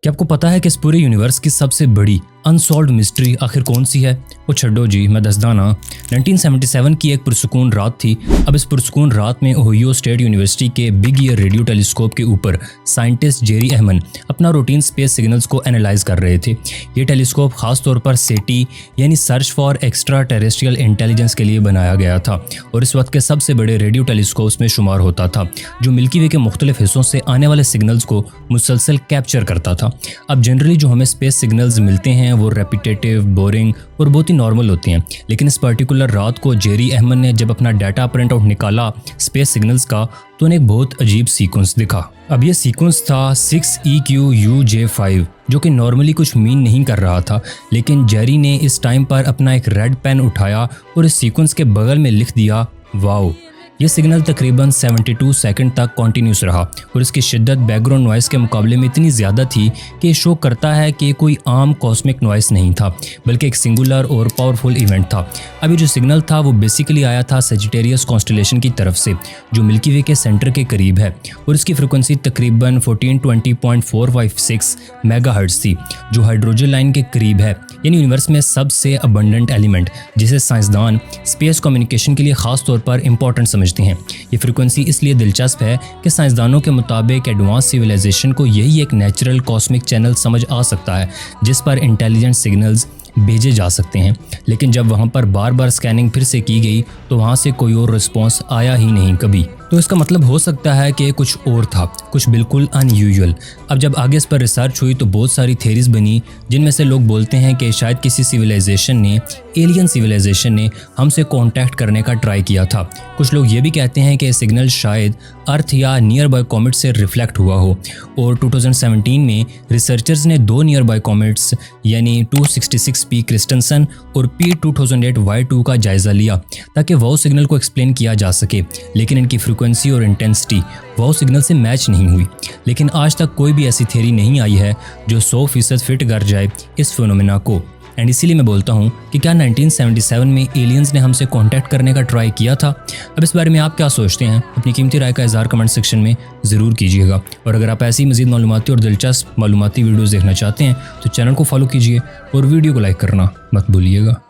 क्या आपको पता है कि इस पूरे यूनिवर्स की सबसे बड़ी अनसॉल्व्ड मिस्ट्री आखिर कौन सी है? वो छड्डो जी, मैं दस दाना। 1977 की एक पुरसुकून रात थी। अब इस पुरसुकून रात में ओहियो स्टेट यूनिवर्सिटी के बिग ईयर रेडियो टेलीस्कोप के ऊपर साइंटिस्ट जेरी अहमन अपना रूटीन स्पेस सिग्नल्स को एनालाइज कर रहे थे। ये टेलीस्कोप खास तौर पर सेटी यानी search for extra terrestrial intelligence के लिए बनाया गया था और इस वक्त के सबसे बड़े रेडियो टेलीस्कोप्स में शुमार होता था, जो मिल्की वे के मुख्तलिफ हिस्सों से आने वाले सिग्नल्स को मुसलसल कैप्चर करता था। अब जनरली जो हमें स्पेस सिग्नल्स मिलते हैं वो रेपिटेटिव, बोरिंग और बहुत ही नॉर्मल होते हैं, लेकिन इस पर्टिकुलर रात को जेरी अहमन ने जब अपना डाटा प्रिंट आउट निकाला स्पेस सिग्नल्स का, तो उन्हें एक बहुत अजीब सीक्वेंस दिखा। अब ये सीक्वेंस था 6EQUJ5, जो कि नॉर्मली कुछ मीन नहीं कर रहा था, लेकिन जेरी ने इस टाइम पर अपना एक रेड पेन उठाया और इस सीक्वेंस के बगल में लिख दिया वाओ। ये सिग्नल तकरीबन 72 सेकंड तक कॉन्टीन्यूस रहा और इसकी शिद्दत बैकग्राउंड नॉइस के मुकाबले में इतनी ज़्यादा थी कि ये शो करता है कि कोई आम कॉस्मिक नॉइस नहीं था, बल्कि एक सिंगुलर और पावरफुल इवेंट था। अभी जो सिग्नल था वो बेसिकली आया था सेजिटेरियस कॉन्स्टेलेशन की तरफ से, जो मिल्की वे के सेंटर के करीब है, और इसकी फ्रिक्वेंसी तकरीबन 1420.456 मेगाहर्ट्ज़ थी, जो हाइड्रोजन लाइन के करीब है, यानी यूनिवर्स में सबसे अबंडेंट एलिमेंट, जिसे साइंसदान स्पेस कम्युनिकेशन के लिए ख़ास तौर पर इंपॉर्टेंट समझते हैं। ये फ्रीक्वेंसी इसलिए दिलचस्प है कि साइंसदानों के मुताबिक एडवांस सिविलाइजेशन को यही एक नेचुरल कॉस्मिक चैनल समझ आ सकता है जिस पर इंटेलिजेंट सिग्नल्स भेजे जा सकते हैं। लेकिन जब वहाँ पर बार बार स्कैनिंग फिर से की गई तो वहाँ से कोई और रिस्पॉन्स आया ही नहीं कभी। तो इसका मतलब हो सकता है कि कुछ और था, कुछ बिल्कुल अनयूजुअल। अब जब आगे इस पर रिसर्च हुई तो बहुत सारी थेरीज बनी, जिनमें से लोग बोलते हैं कि शायद किसी सिविलाइजेशन ने, एलियन सिविलाइजेशन ने हमसे कांटेक्ट करने का ट्राई किया था। कुछ लोग ये भी कहते हैं कि सिग्नल शायद अर्थ या नियर बाय कॉमेट से रिफ्लेक्ट हुआ हो, और 2017 में रिसर्चर्स ने 2 नियर बाय कॉमेट्स यानी 266P क्रिस्टनसन और P2008Y2 का जायजा लिया ताकि वाओ सिग्नल को एक्सप्लेन किया जा सके, लेकिन इनकी फ्रीक्वेंसी और इंटेंसिटी वाओ सिग्नल से मैच नहीं हुई। लेकिन आज तक कोई भी ऐसी थ्योरी नहीं आई है जो 100% फिट कर जाए इस फिनोमेना को। एंड इसीलिए मैं बोलता हूँ कि क्या 1977 में एलियंस ने हमसे कांटेक्ट करने का ट्राई किया था? अब इस बारे में आप क्या सोचते हैं? अपनी कीमती राय का इज़हार कमेंट सेक्शन में ज़रूर कीजिएगा, और अगर आप ऐसी मज़ीद मालूमाती और दिलचस्प मालूमाती वीडियोज़ देखना चाहते हैं तो चैनल को फॉलो कीजिए और वीडियो को लाइक करना मत भूलिएगा।